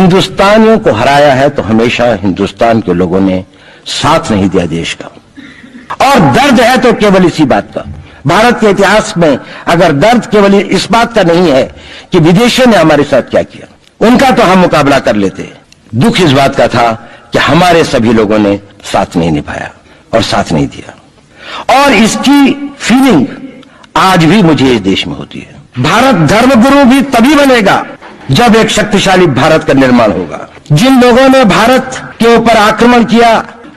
हिंदुस्तानियों को हराया है तो हमेशा हिंदुस्तान के लोगों ने साथ नहीं दिया देश का। और दर्द है तो केवल इसी बात का। भारत के इतिहास में अगर दर्द केवल इस बात का नहीं है कि विदेशियों ने हमारे साथ क्या किया, उनका तो हम मुकाबला कर लेते। दुख इस बात का था कि हमारे सभी लोगों ने साथ नहीं निभाया और साथ नहीं दिया। और इसकी फीलिंग आज भी मुझे इस देश में होती है। भारत धर्मगुरु भी तभी बनेगा जब एक शक्तिशाली भारत का निर्माण होगा। जिन लोगों ने भारत के ऊपर आक्रमण किया,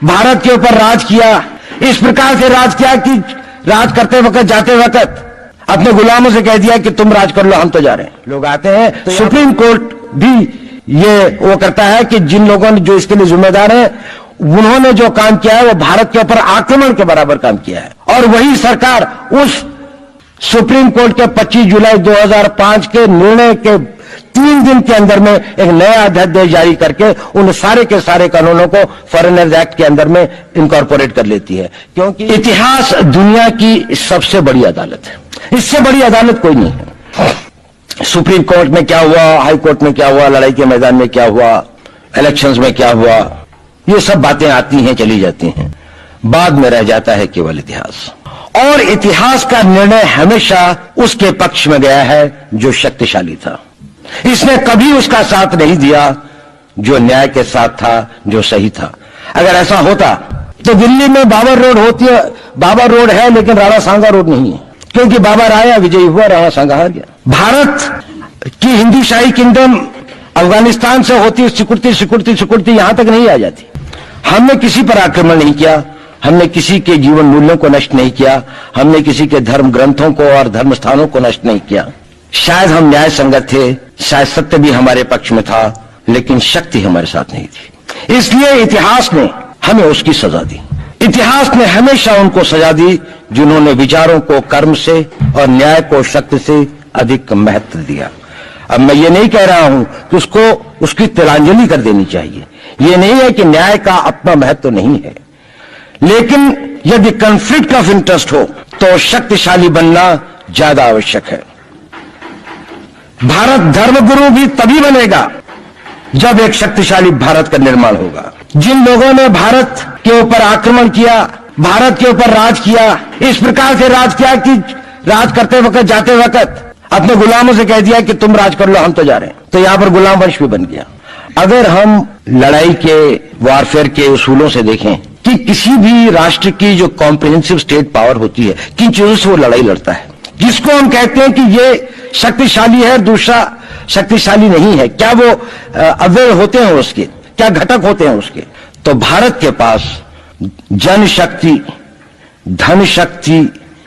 भारत के ऊपर राज किया, इस प्रकार से राज किया कि राज करते वक्त, जाते वक्त अपने गुलामों से कह दिया कि तुम राज कर लो, हम तो जा रहे हैं। लोग आते हैं तो सुप्रीम कोर्ट भी ये वो करता है कि जिन लोगों ने जो इसके लिए जिम्मेदार है, उन्होंने जो काम किया है वो भारत के ऊपर आक्रमण के बराबर काम किया है। और वही सरकार उस सुप्रीम कोर्ट के 25 जुलाई 2005 के निर्णय के 3 दिन के अंदर में एक नया अध्यादेश जारी करके उन सारे के सारे कानूनों को फॉरेनर्स एक्ट के अंदर में इनकॉर्पोरेट कर लेती है। क्योंकि इतिहास दुनिया की सबसे बड़ी अदालत है, इससे बड़ी अदालत कोई नहीं है। सुप्रीम कोर्ट में क्या हुआ, हाई कोर्ट में क्या हुआ, लड़ाई के मैदान में क्या हुआ, इलेक्शंस में क्या हुआ, ये सब बातें आती हैं, चली जाती हैं, बाद में रह जाता है केवल इतिहास। और इतिहास का निर्णय हमेशा उसके पक्ष में गया है जो शक्तिशाली था। इसने कभी उसका साथ नहीं दिया जो न्याय के साथ था, जो सही था। अगर ऐसा होता तो दिल्ली में बाबर रोड होती है, बाबर रोड है लेकिन राणा सांगा रोड नहीं है, क्योंकि बाबर आया, विजयी हुआ, राणा सांगा हार गया। भारत की हिंदू शाही किंगडम अफगानिस्तान से होती सिकुड़ती सिकुड़ती सिकुड़ती यहां तक नहीं आ जाती। हमने किसी पर आक्रमण नहीं किया, हमने किसी के जीवन मूल्यों को नष्ट नहीं किया, हमने किसी के धर्म ग्रंथों को और धर्म स्थानों को नष्ट नहीं किया। शायद हम न्याय संगत थे, शायद सत्य भी हमारे पक्ष में था, लेकिन शक्ति हमारे साथ नहीं थी। इसलिए इतिहास ने हमें उसकी सजा दी। इतिहास ने हमेशा उनको सजा दी जिन्होंने विचारों को कर्म से और न्याय को शक्ति से अधिक महत्व दिया। अब मैं ये नहीं कह रहा हूं कि उसकी तिलांजलि कर देनी चाहिए, ये नहीं है कि न्याय का अपना महत्व नहीं है, लेकिन यदि कॉन्फ्लिक्ट ऑफ इंटरेस्ट हो तो शक्तिशाली बनना ज्यादा आवश्यक है। भारत धर्मगुरु भी तभी बनेगा जब एक शक्तिशाली भारत का निर्माण होगा। जिन लोगों ने भारत के ऊपर आक्रमण किया, भारत के ऊपर राज किया, इस प्रकार से राज किया कि राज करते वक्त, जाते वक्त अपने गुलामों से कह दिया कि तुम राज कर लो, हम तो जा रहे हैं। तो यहां पर गुलाम वंश भी बन गया। अगर हम लड़ाई के वॉरफेयर के उसूलों से देखें कि किसी भी राष्ट्र की जो कॉम्प्रिहेंसिव स्टेट पावर होती है, किन चीजों से वो लड़ाई लड़ता है, जिसको हम कहते हैं कि ये शक्तिशाली है, दूसरा शक्तिशाली नहीं है, क्या वो अव्यय होते हैं उसके, क्या घटक होते हैं उसके। तो भारत के पास जनशक्ति, धन शक्ति,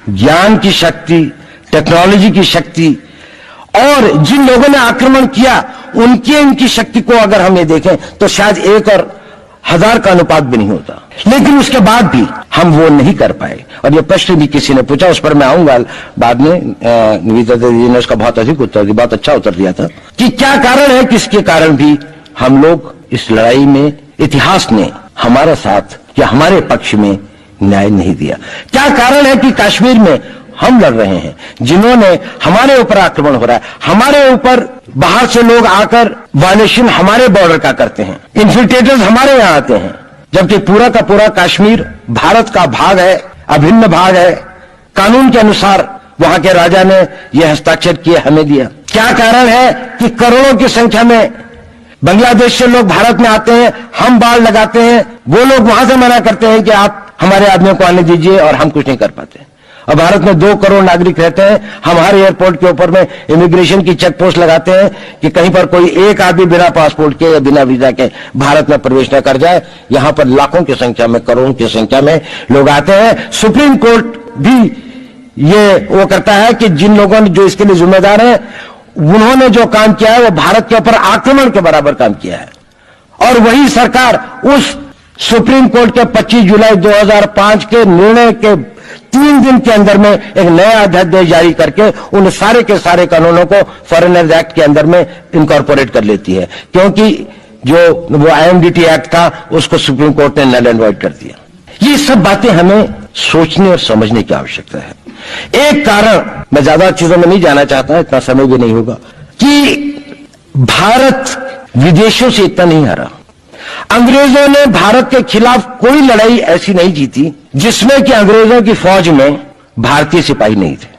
ज्ञान की शक्ति, टेक्नोलॉजी की शक्ति, और जिन लोगों ने आक्रमण किया इनकी शक्ति को अगर हम ये देखें तो शायद 1 और 1000 का अनुपात भी नहीं होता। लेकिन उसके बाद भी हम वो नहीं कर पाए। और ये प्रश्न भी किसी ने पूछा, उस पर मैं आऊंगा बाद में। निवेदिता दीदी ने उसका बहुत अधिक उत्तर दिया, बहुत अच्छा उत्तर दिया था कि क्या कारण है, किसके कारण भी हम लोग इस लड़ाई में इतिहास ने हमारा साथ या हमारे पक्ष में न्याय नहीं दिया। क्या कारण है कि कश्मीर में हम लड़ रहे हैं, जिन्होंने हमारे ऊपर आक्रमण हो रहा है, हमारे ऊपर बाहर से लोग आकर वायलेशन हमारे बॉर्डर का करते हैं, इन्फिल्ट्रेटर्स हमारे यहां आते हैं, जबकि पूरा का पूरा कश्मीर भारत का भाग है, अभिन्न भाग है। कानून के अनुसार वहां के राजा ने यह हस्ताक्षर किए, हमें दिया। क्या कारण है कि करोड़ों की संख्या में बांग्लादेश से लोग भारत में आते हैं, हम बाड़ लगाते हैं, वो लोग वहां से मना करते हैं कि आप हमारे आदमियों को आने दीजिए, और हम कुछ नहीं कर पाते। और भारत में 2 करोड़ नागरिक रहते हैं, हम हर एयरपोर्ट के ऊपर में इमिग्रेशन की चेक पोस्ट लगाते हैं कि कहीं पर कोई एक आदमी बिना पासपोर्ट के या बिना वीजा के भारत में प्रवेश न कर जाए। यहां पर लाखों की संख्या में, करोड़ों की संख्या में लोग आते हैं। सुप्रीम कोर्ट भी ये वो करता है कि जिन लोगों ने जो इसके लिए जिम्मेदार है, उन्होंने जो काम किया है वो भारत के ऊपर आक्रमण के बराबर काम किया है। और वही सरकार उस सुप्रीम कोर्ट के 25 जुलाई 2005 के निर्णय के 3 दिन के अंदर में एक नया अध्यादेश जारी करके उन सारे के सारे कानूनों को फॉरेनर्स एक्ट के अंदर में इनकॉर्पोरेट कर लेती है, क्योंकि जो वो IMDT एक्ट था उसको सुप्रीम कोर्ट ने नल एंड वॉइड कर दिया। ये सब बातें हमें सोचने और समझने की आवश्यकता है। एक कारण, मैं ज्यादा चीजों में नहीं जाना चाहता, इतना समय भी नहीं होगा, कि भारत विदेशों से इतना नहीं हारा। अंग्रेजों ने भारत के खिलाफ कोई लड़ाई ऐसी नहीं जीती जिसमें कि अंग्रेजों की फौज में भारतीय सिपाही नहीं थे।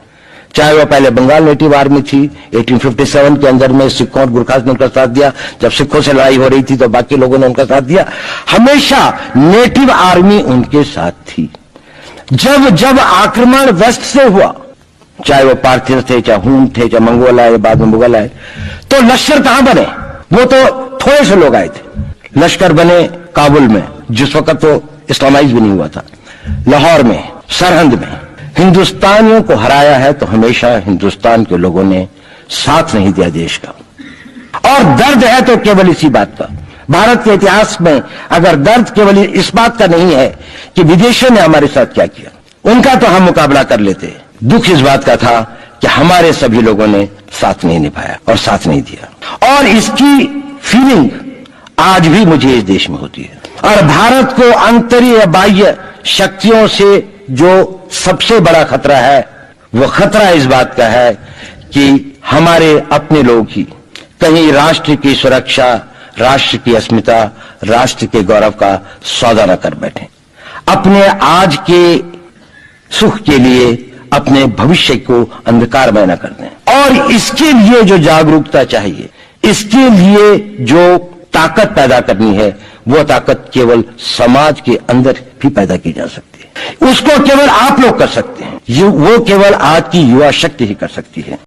चाहे वह पहले बंगाल नेटिव आर्मी थी, 1857 के अंदर में सिखों और गुरखास ने उनका साथ दिया। जब सिखों से लड़ाई हो रही थी तो बाकी लोगों ने उनका साथ दिया। हमेशा नेटिव आर्मी उनके साथ थी। जब जब आक्रमण वेस्ट से हुआ, चाहे वो पार्थियन थे, चाहे हून थे, चाहे मंगोल आए, बाद में मुगल आए, तो लश्कर कहां बने? वो तो थोड़े से लोग आए थे। लश्कर बने काबुल में, जिस वक्त तो इस्लामाइज भी नहीं हुआ था, लाहौर में, सरहंद में। हिंदुस्तानियों को हराया है तो हमेशा हिंदुस्तान के लोगों ने साथ नहीं दिया देश का। और दर्द है तो केवल इसी बात का। भारत के इतिहास में अगर दर्द केवल इस बात का नहीं है कि विदेशों ने हमारे साथ क्या किया, उनका तो हम मुकाबला कर लेते। दुख इस बात का था कि हमारे सभी लोगों ने साथ नहीं निभाया और साथ नहीं दिया। और इसकी फीलिंग आज भी मुझे इस देश में होती है। और भारत को आंतरिक बाह्य शक्तियों से जो सबसे बड़ा खतरा है, वो खतरा इस बात का है कि हमारे अपने लोग ही कहीं राष्ट्र की सुरक्षा, राष्ट्र की अस्मिता, राष्ट्र के गौरव का सौदा न कर बैठे। अपने आज के सुख के लिए अपने भविष्य को अंधकारमय न कर दें। और इसके लिए जो जागरूकता चाहिए, इसके लिए जो ताकत पैदा करनी है, वो ताकत केवल समाज के अंदर भी पैदा की जा सकती है। उसको केवल आप लोग कर सकते हैं। वो केवल आज की युवा शक्ति ही कर सकती है।